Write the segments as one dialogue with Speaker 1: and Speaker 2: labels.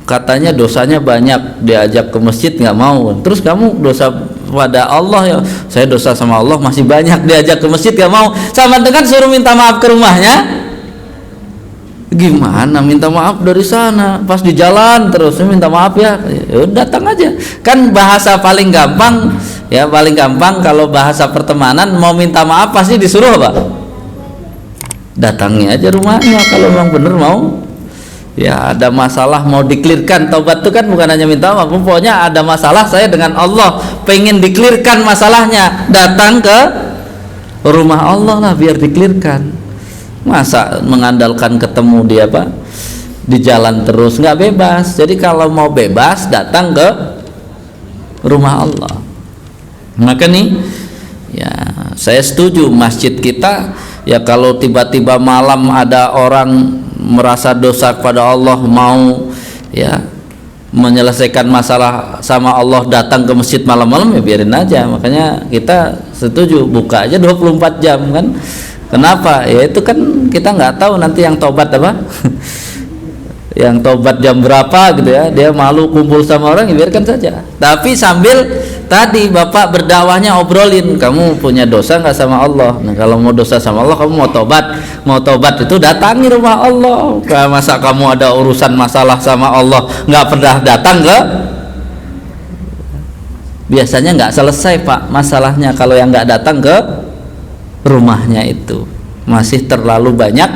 Speaker 1: katanya dosanya banyak, diajak ke masjid nggak mau. Terus kamu dosa pada Allah, ya saya dosa sama Allah masih banyak, diajak ke masjid nggak mau, sama dengan suruh minta maaf ke rumahnya. Gimana minta maaf dari sana, pas di jalan terus minta maaf ya datang aja. Kan bahasa paling gampang ya, paling gampang kalau bahasa pertemanan mau minta maaf pasti disuruh apa? Datangi aja rumahnya kalau memang bener mau ya, ada masalah mau diklirkan. Taubat itu kan bukan hanya minta maaf, pokoknya ada masalah saya dengan Allah pengen diklirkan masalahnya, datang ke rumah Allah lah biar diklirkan. Masa mengandalkan ketemu dia apa di jalan terus, nggak bebas. Jadi kalau mau bebas datang ke rumah Allah. Maka nih ya saya setuju masjid kita ya, kalau tiba-tiba malam ada orang merasa dosa kepada Allah mau ya menyelesaikan masalah sama Allah datang ke masjid malam-malam, ya biarin aja. Makanya kita setuju buka aja 24 jam kan. Kenapa? Ya itu kan kita nggak tahu nanti yang tobat apa yang tobat jam berapa gitu ya, dia malu kumpul sama orang, ya biarkan saja. Tapi sambil tadi bapak berdakwahnya obrolin, kamu punya dosa nggak sama Allah? Nah kalau mau dosa sama Allah, kamu mau tobat itu datangi rumah Allah. Masa kamu ada urusan masalah sama Allah nggak pernah datang ke, biasanya nggak selesai pak masalahnya kalau yang nggak datang ke rumahnya, itu masih terlalu banyak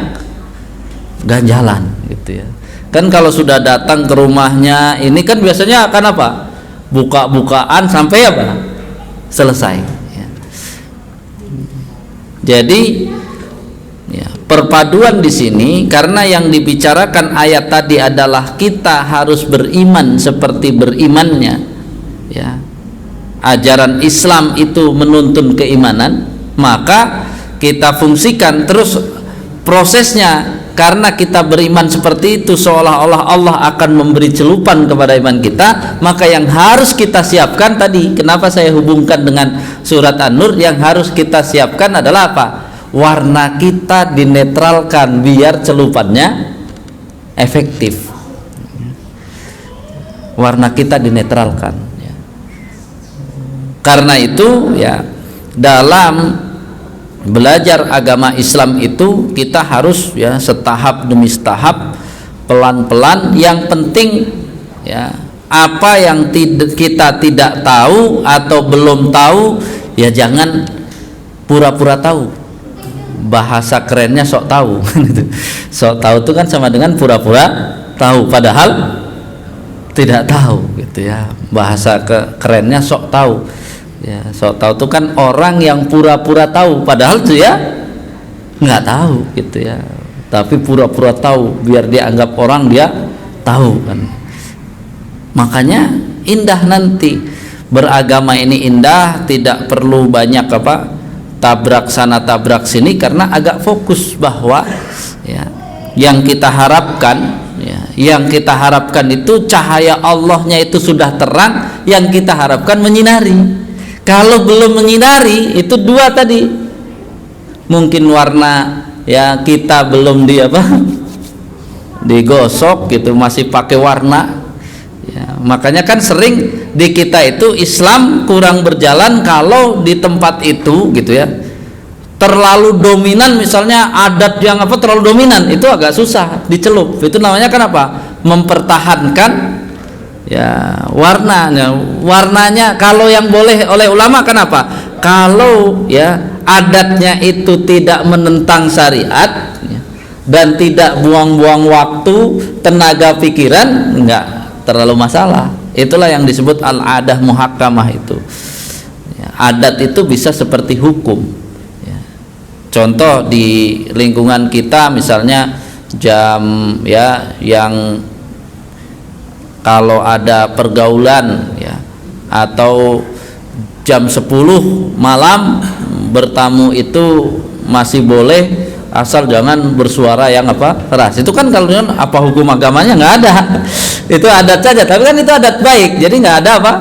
Speaker 1: ganjalan gitu ya. Kan kalau sudah datang ke rumahnya ini kan biasanya akan apa, buka-bukaan sampai apa selesai ya. Jadi ya, perpaduan di sini karena yang dibicarakan ayat tadi adalah kita harus beriman seperti berimannya ya, ajaran Islam itu menuntun keimanan, maka kita fungsikan terus prosesnya. Karena kita beriman seperti itu seolah-olah Allah akan memberi celupan kepada iman kita, maka yang harus kita siapkan tadi, kenapa saya hubungkan dengan surat An-Nur, yang harus kita siapkan adalah apa? Warna kita dinetralkan biar celupannya efektif. Warna kita dinetralkan ya. Karena itu ya, dalam belajar agama Islam itu kita harus ya setahap demi setahap, pelan-pelan. Yang penting ya, apa yang kita tidak tahu atau belum tahu ya jangan pura-pura tahu. Bahasa kerennya sok tahu. Sok tahu itu kan sama dengan pura-pura tahu padahal tidak tahu gitu ya. Bahasa kerennya sok tahu. Ya, sok tahu itu kan orang yang pura-pura tahu padahal tuh ya nggak tahu gitu ya, tapi pura-pura tahu biar dia anggap orang dia tahu kan. Makanya indah nanti beragama ini, indah, tidak perlu banyak apa tabrak sana tabrak sini, karena agak fokus bahwa ya yang kita harapkan ya, yang kita harapkan itu cahaya Allahnya itu sudah terang, yang kita harapkan menyinari. Kalau belum menyinari itu dua tadi, mungkin warna ya kita belum digosok gitu, masih pakai warna ya. Makanya kan sering di kita itu Islam kurang berjalan kalau di tempat itu gitu ya terlalu dominan, misalnya adat yang apa terlalu dominan, itu agak susah dicelup. Itu namanya kan apa, mempertahankan ya warnanya. Kalau yang boleh oleh ulama kenapa? Kalau ya adatnya itu tidak menentang syariat ya, dan tidak buang-buang waktu, tenaga, pikiran, enggak terlalu masalah. Itulah yang disebut al-adah muhakkamah itu ya, adat itu bisa seperti hukum ya. Contoh di lingkungan kita misalnya jam ya, yang kalau ada pergaulan ya, atau jam 10 malam bertamu itu masih boleh asal jangan bersuara yang apa keras. Itu kan kalau apa hukum agamanya nggak ada. Itu adat saja, tapi kan itu adat baik, jadi nggak ada apa,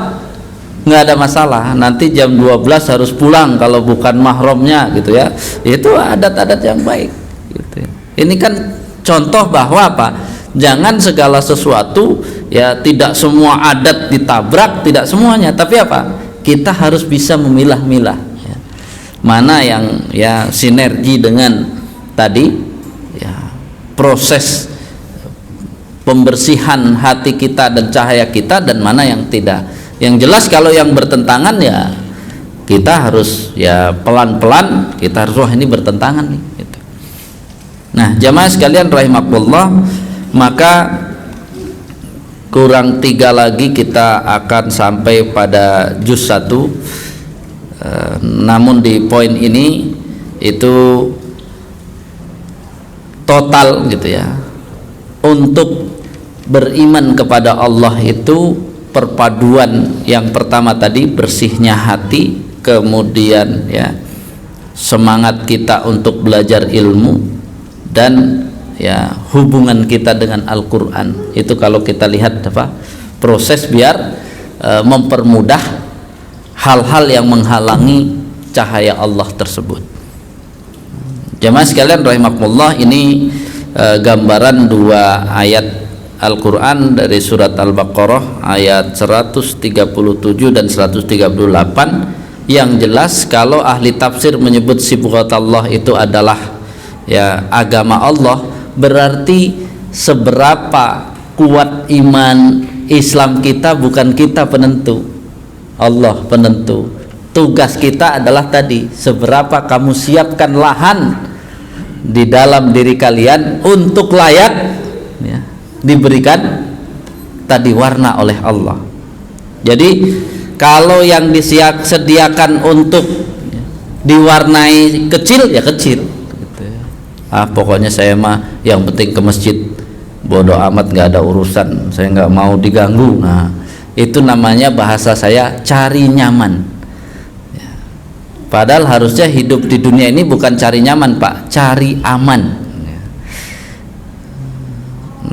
Speaker 1: nggak ada masalah. Nanti jam 12 harus pulang kalau bukan mahramnya gitu ya. Itu adat-adat yang baik gitu. Ini kan contoh bahwa apa, jangan segala sesuatu ya tidak semua adat ditabrak, tidak semuanya, tapi apa? Kita harus bisa memilah-milah ya. Mana yang ya sinergi dengan tadi ya proses pembersihan hati kita dan cahaya kita, dan mana yang tidak. Yang jelas kalau yang bertentangan ya kita harus ya pelan-pelan, kita harus wah ini bertentangan nih gitu. Nah, jamaah sekalian rahimakumullah, maka kurang 3 lagi kita akan sampai pada juz 1. Namun di poin ini itu total gitu ya, untuk beriman kepada Allah itu perpaduan yang pertama tadi bersihnya hati, kemudian ya semangat kita untuk belajar ilmu, dan ya hubungan kita dengan Al-Quran. Itu kalau kita lihat apa proses biar mempermudah hal-hal yang menghalangi cahaya Allah tersebut. Jamaah sekalian rahimakumullah, ini gambaran 2 ayat Al-Quran dari surat Al-Baqarah ayat 137 dan 138, yang jelas kalau ahli tafsir menyebut sibghat Allah itu adalah ya agama Allah, berarti seberapa kuat iman Islam kita bukan kita penentu, Allah penentu. Tugas kita adalah tadi, seberapa kamu siapkan lahan di dalam diri kalian untuk layak ya, diberikan tadi warna oleh Allah. Jadi kalau yang disediakan untuk diwarnai kecil ya kecil gitu ya. Pokoknya saya mah yang penting ke masjid, bodoh amat, nggak ada urusan, saya nggak mau diganggu. Nah itu namanya bahasa saya cari nyaman ya. Padahal harusnya hidup di dunia ini bukan cari nyaman Pak, cari aman ya.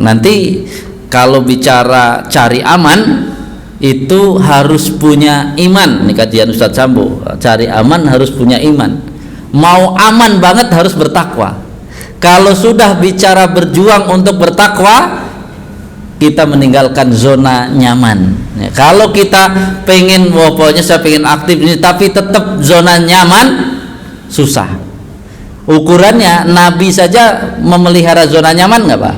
Speaker 1: Nanti kalau bicara cari aman itu harus punya iman. Ini kajian Ustadz Sambo, cari aman harus punya iman. Mau aman banget harus bertakwa. Kalau sudah bicara berjuang untuk bertakwa, kita meninggalkan zona nyaman ya. Kalau kita pengen pokoknya saya pengen aktif ini tapi tetap zona nyaman, susah. Ukurannya Nabi saja memelihara zona nyaman nggak Pak?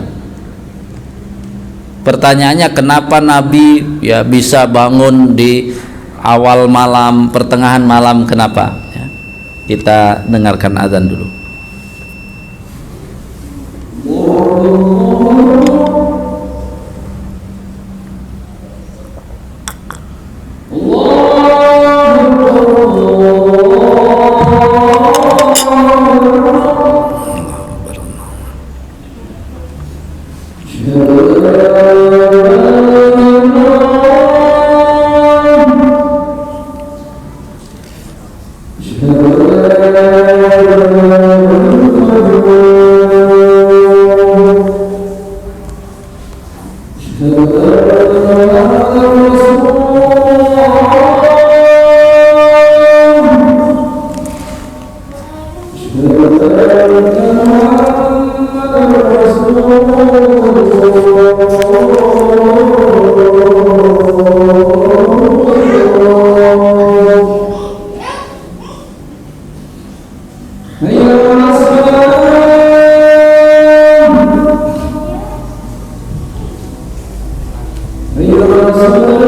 Speaker 1: Pertanyaannya kenapa Nabi ya bisa bangun di awal malam, pertengahan malam, kenapa ya? Kita dengarkan azan dulu.
Speaker 2: Ayo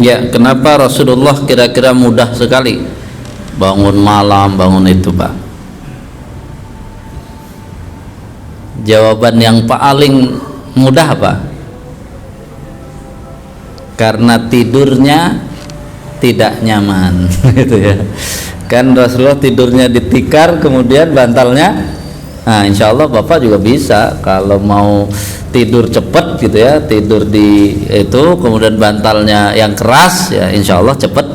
Speaker 1: Ya, kenapa Rasulullah kira-kira mudah sekali bangun malam, bangun itu, Pak? Jawaban yang paling mudah apa? Karena tidurnya tidak nyaman gitu ya. Kan Rasulullah tidurnya ditikar, kemudian bantalnya. Nah, insya Allah Bapak juga bisa kalau mau tidur cepat gitu ya, tidur di itu, kemudian bantalnya yang keras ya, insya Allah cepat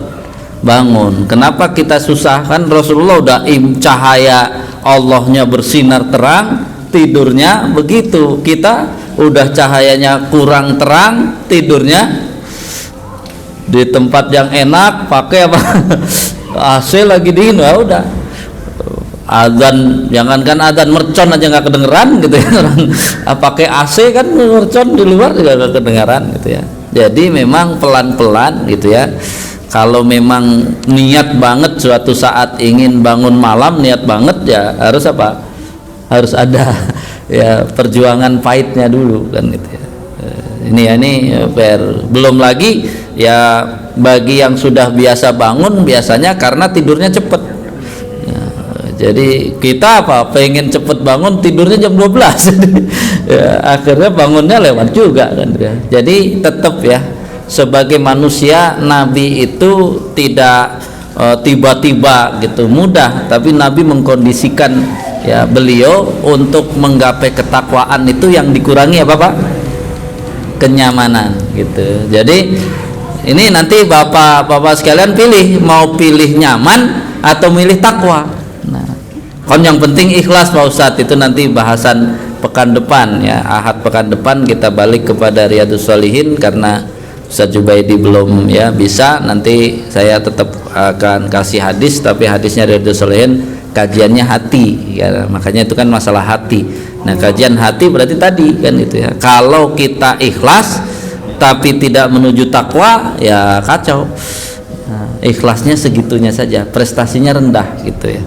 Speaker 1: bangun. Kenapa kita susah? Kan Rasulullah udah cahaya Allahnya bersinar terang, tidurnya begitu. Kita udah cahayanya kurang terang, tidurnya di tempat yang enak, pakai apa AC lagi dingin, ya udah azan, jangankan azan mercon aja nggak kedengeran gitu ya. Pakai AC kan mercon di luar juga nggak kedengeran gitu ya. Jadi memang pelan-pelan gitu ya. Kalau memang niat banget suatu saat ingin bangun malam, niat banget ya harus apa? Harus ada ya perjuangan pahitnya dulu kan gitu ya. Ini belum lagi ya bagi yang sudah biasa bangun, biasanya karena tidurnya cepet ya, jadi kita pengen cepet bangun, tidurnya jam 12 ya, akhirnya bangunnya lewat juga kan ya. Jadi tetap ya, sebagai manusia Nabi itu tidak tiba-tiba gitu mudah, tapi Nabi mengkondisikan ya beliau untuk menggapai ketakwaan itu yang dikurangi apa Pak? Kenyamanan gitu. Jadi ini nanti bapak-bapak sekalian pilih, mau pilih nyaman atau milih takwa. Nah, kan yang penting ikhlas Pak Ustadz, itu nanti bahasan pekan depan ya, Ahad pekan depan kita balik kepada Riyadhus Shalihin karena Ustadz Jubaidi belum ya bisa. Nanti saya tetap akan kasih hadis, tapi hadisnya Riyadhus Shalihin kajiannya hati ya, makanya itu kan masalah hati. Nah, kajian hati berarti tadi kan itu ya, kalau kita ikhlas tapi tidak menuju takwa ya kacau. Nah, ikhlasnya segitunya saja, prestasinya rendah gitu ya.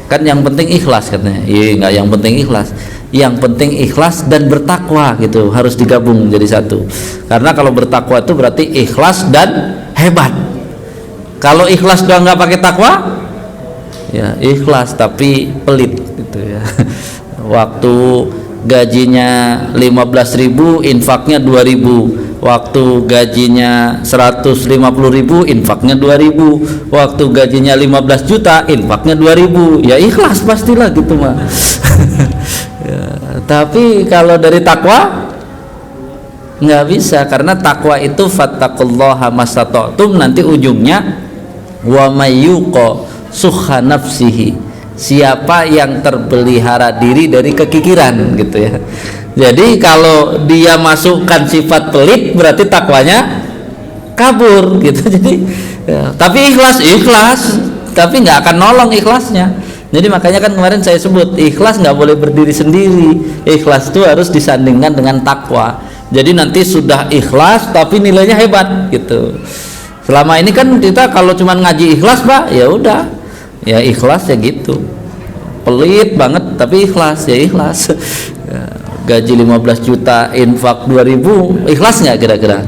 Speaker 1: Kan yang penting ikhlas katanya. Iya, enggak yang penting ikhlas. Yang penting ikhlas dan bertakwa gitu, harus digabung jadi satu. Karena kalau bertakwa itu berarti ikhlas dan hebat. Kalau ikhlas doang nggak pakai takwa ya ikhlas tapi pelit gitu ya. Waktu gajinya 15.000 infaknya 2.000, waktu gajinya 150.000 infaknya 2.000, waktu gajinya 15 juta infaknya 2.000, ya ikhlas pastilah gitu mah. Ya, tapi kalau dari takwa nggak bisa, karena takwa itu fattaqullaha mastata'tum, nanti ujungnya wa mayyuqa sukha nafsihi, siapa yang terpelihara diri dari kekikiran gitu ya. Jadi kalau dia masukkan sifat pelit berarti takwanya kabur gitu. Jadi ya, tapi ikhlas tapi nggak akan nolong ikhlasnya. Jadi makanya kan kemarin saya sebut ikhlas nggak boleh berdiri sendiri, ikhlas itu harus disandingkan dengan takwa. Jadi nanti sudah ikhlas tapi nilainya hebat gitu. Selama ini kan kita kalau cuma ngaji ikhlas Pak, ya udah ya ikhlas ya gitu, pelit banget tapi ikhlas ya ikhlas. Ya, gaji 15 juta infak 2.000 ikhlas nggak kira-kira?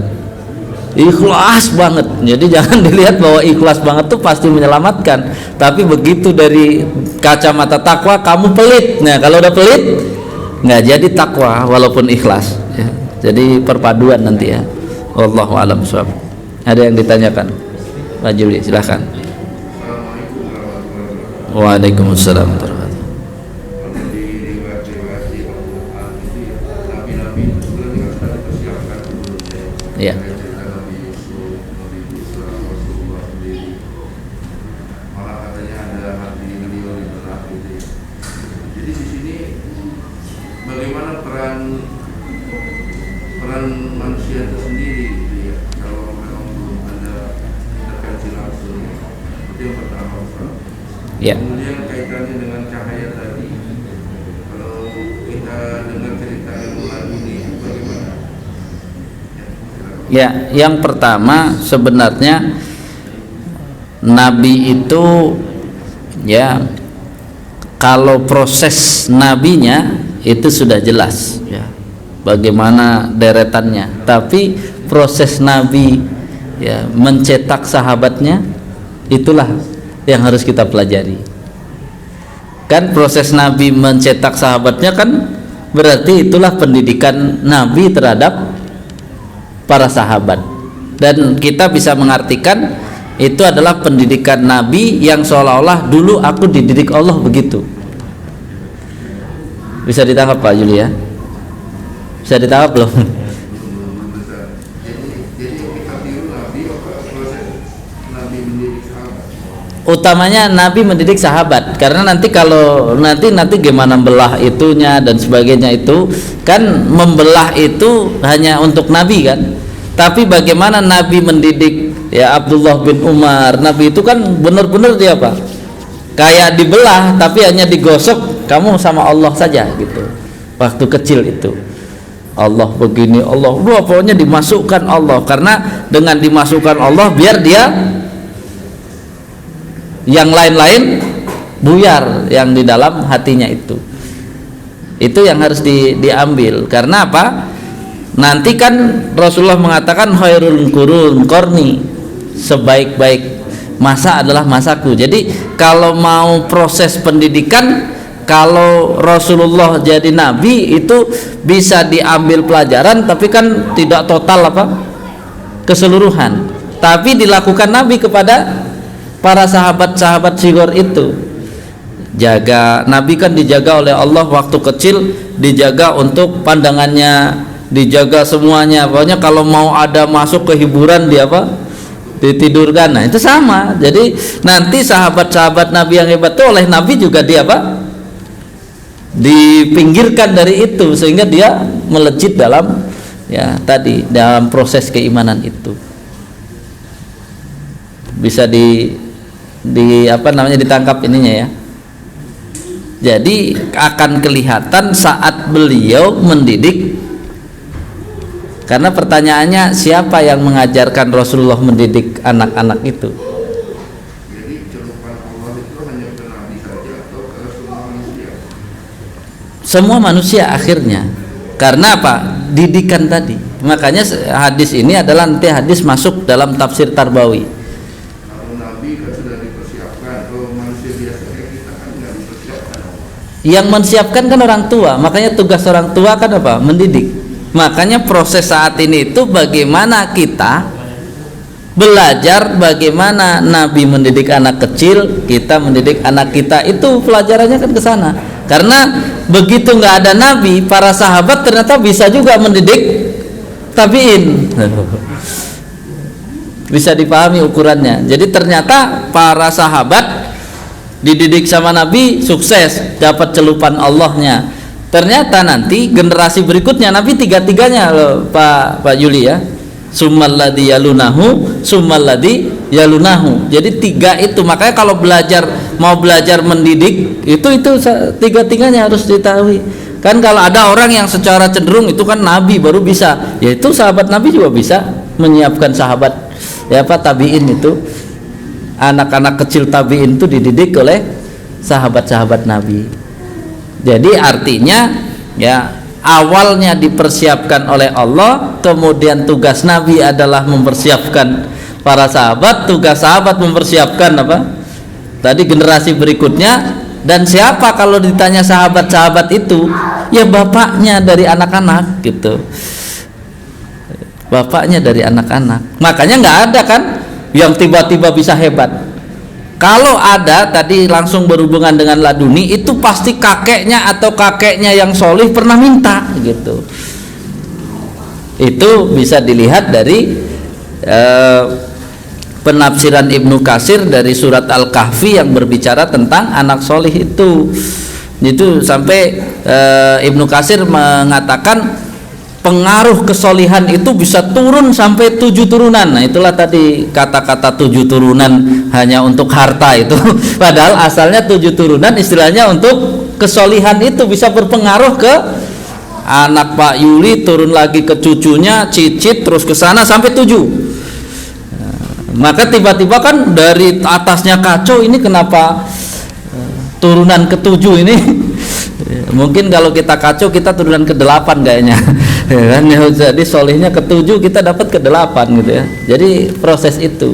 Speaker 1: Ikhlas banget. Jadi jangan dilihat bahwa ikhlas banget tuh pasti menyelamatkan, tapi begitu dari kacamata takwa kamu pelit, nah kalau udah pelit nggak jadi takwa walaupun ikhlas ya. Jadi perpaduan nanti ya. Wallahu a'lam bishawab. Ada yang ditanyakan Pak Juli, silahkan. Waalaikumsalam warahmatullahi wabarakatuh. Ya.
Speaker 2: Jadi di sini bagaimana peran manusia itu sendiri gitu ya, kalau memang belum ada intervensi langsung. Itu yang pertama Pak.
Speaker 1: Ya.
Speaker 2: Kemudian kaitannya dengan cahaya tadi, kalau kita dengar cerita yang lalu ini bagaimana?
Speaker 1: Ya, yang pertama sebenarnya Nabi itu ya, kalau proses nabinya itu sudah jelas ya, bagaimana deretannya. Tapi proses Nabi ya mencetak sahabatnya, itulah yang harus kita pelajari. Kan proses Nabi mencetak sahabatnya kan berarti itulah pendidikan Nabi terhadap para sahabat, dan kita bisa mengartikan itu adalah pendidikan Nabi yang seolah-olah dulu aku dididik Allah begitu. Bisa ditangkap Pak Yuli ya? Bisa ditangkap belum?
Speaker 2: Jadi kita tiru Nabi apa proses Nabi mendidik sahabat?
Speaker 1: Utamanya Nabi mendidik sahabat, karena nanti kalau nanti gimana belah itunya dan sebagainya, itu kan membelah itu hanya untuk Nabi kan, tapi bagaimana Nabi mendidik ya Abdullah bin Umar. Nabi itu kan benar-benar dia apa, kayak dibelah tapi hanya digosok, kamu sama Allah saja gitu. Waktu kecil itu Allah begini, Allah pokoknya dimasukkan Allah, karena dengan dimasukkan Allah biar dia yang lain-lain buyar yang di dalam hatinya. Itu yang harus diambil. Karena apa? Nanti kan Rasulullah mengatakan khairul qurun qarni, sebaik-baik masa adalah masaku. Jadi kalau mau proses pendidikan, kalau Rasulullah jadi nabi itu bisa diambil pelajaran, tapi kan tidak total apa keseluruhan, tapi dilakukan Nabi kepada para sahabat-sahabat sigor itu. Jaga, Nabi kan dijaga oleh Allah waktu kecil, dijaga untuk pandangannya, dijaga semuanya. Pokoknya kalau mau ada masuk ke hiburan dia apa? Ditidurkan. Nah, itu sama. Jadi nanti sahabat-sahabat Nabi yang hebat itu oleh Nabi juga dia apa? Dipinggirkan dari itu, sehingga dia melejit dalam ya tadi dalam proses keimanan itu. Bisa di apa namanya ditangkap ininya ya. Jadi akan kelihatan saat beliau mendidik, karena pertanyaannya siapa yang mengajarkan Rasulullah mendidik anak-anak itu?
Speaker 2: Jadi celupan Allah itu hanya ke Nabi saja atau ke semua manusia?
Speaker 1: Semua manusia akhirnya. Karena apa? Didikan tadi. Makanya hadis ini adalah nanti hadis masuk dalam tafsir Tarbawi.
Speaker 2: Kalau Nabi kan sudah dipersiapkan, kalau manusia biasa kayak kita kan nggak dipersiapkan.
Speaker 1: Yang mensiapkan kan orang tua. Makanya tugas orang tua kan apa? Mendidik. Makanya proses saat ini itu bagaimana kita belajar, bagaimana Nabi mendidik anak kecil, kita mendidik anak kita, itu pelajarannya kan ke sana. Karena begitu nggak ada Nabi, para sahabat ternyata bisa juga mendidik tabiin. Bisa dipahami ukurannya. Jadi ternyata para sahabat dididik sama Nabi, sukses, dapat celupan Allahnya. Ternyata nanti generasi berikutnya Nabi tiga-tiganya loh Pak Yuli ya. Summalladzi yalunahu, summalladzi yalunahu. Jadi tiga itu. Makanya kalau mau belajar mendidik itu tiga-tiganya harus diketahui. Kan kalau ada orang yang secara cenderung itu kan Nabi baru bisa, yaitu sahabat Nabi juga bisa menyiapkan sahabat ya Pak tabiin itu. Anak-anak kecil tabiin itu dididik oleh sahabat-sahabat Nabi. Jadi artinya ya awalnya dipersiapkan oleh Allah, kemudian tugas Nabi adalah mempersiapkan para sahabat, tugas sahabat mempersiapkan apa? Tadi generasi berikutnya. Dan siapa kalau ditanya sahabat-sahabat itu? Ya bapaknya dari anak-anak gitu. Bapaknya dari anak-anak. Makanya nggak ada kan yang tiba-tiba bisa hebat. Kalau ada tadi langsung berhubungan dengan laduni, itu pasti kakeknya atau kakeknya yang solih pernah minta gitu. Itu bisa dilihat dari penafsiran Ibnu Katsir dari surat Al-Kahfi yang berbicara tentang anak solih itu. Itu sampai Ibnu Katsir mengatakan pengaruh kesolihan itu bisa turun sampai 7 turunan. Nah itulah tadi kata-kata 7 turunan hanya untuk harta itu. Padahal asalnya 7 turunan istilahnya untuk kesolihan itu bisa berpengaruh ke anak Pak Yuli, turun lagi ke cucunya, cicit, terus ke sana sampai 7. Maka tiba-tiba kan dari atasnya kacau, ini kenapa turunan ke-7 ini? Mungkin kalau kita kacau kita turunan ke-8 kayaknya. Ya kan, ya, jadi solihnya ke-7 kita dapat ke-8 gitu ya. Jadi proses itu.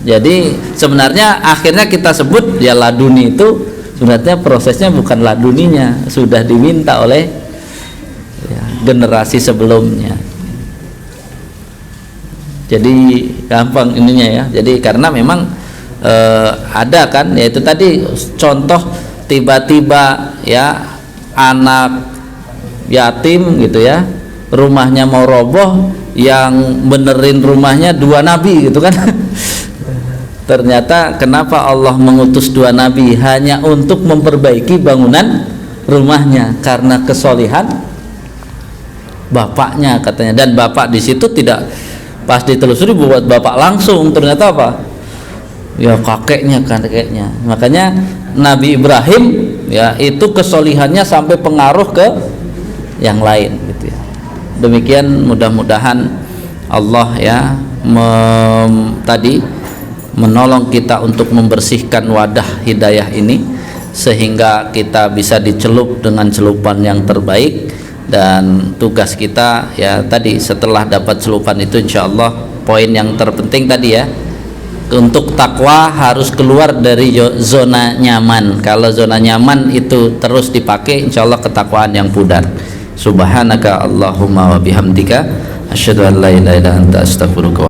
Speaker 1: Jadi sebenarnya akhirnya kita sebut ya laduni itu sebenarnya prosesnya bukan laduninya, sudah diminta oleh ya, generasi sebelumnya. Jadi gampang ininya ya. Jadi karena memang ada kan, yaitu tadi contoh tiba-tiba ya anak yatim gitu ya, rumahnya mau roboh, yang benerin rumahnya 2 nabi gitu kan. Ternyata kenapa Allah mengutus 2 nabi hanya untuk memperbaiki bangunan rumahnya? Karena kesolihan bapaknya katanya, dan bapak di situ tidak, pas ditelusuri buat bapak langsung, ternyata apa? Ya kakeknya. Makanya Nabi Ibrahim ya itu kesolihannya sampai pengaruh ke yang lain gitu ya. Demikian mudah-mudahan Allah ya tadi menolong kita untuk membersihkan wadah hidayah ini sehingga kita bisa dicelup dengan celupan yang terbaik. Dan tugas kita ya tadi setelah dapat celupan itu insyaallah poin yang terpenting tadi ya, untuk takwa harus keluar dari zona nyaman. Kalau zona nyaman itu terus dipakai, insyaallah ketakwaan yang pudar. Subhanaka Allahumma wa bihamdika asyhadu an la ilaha illa anta astaghfiruka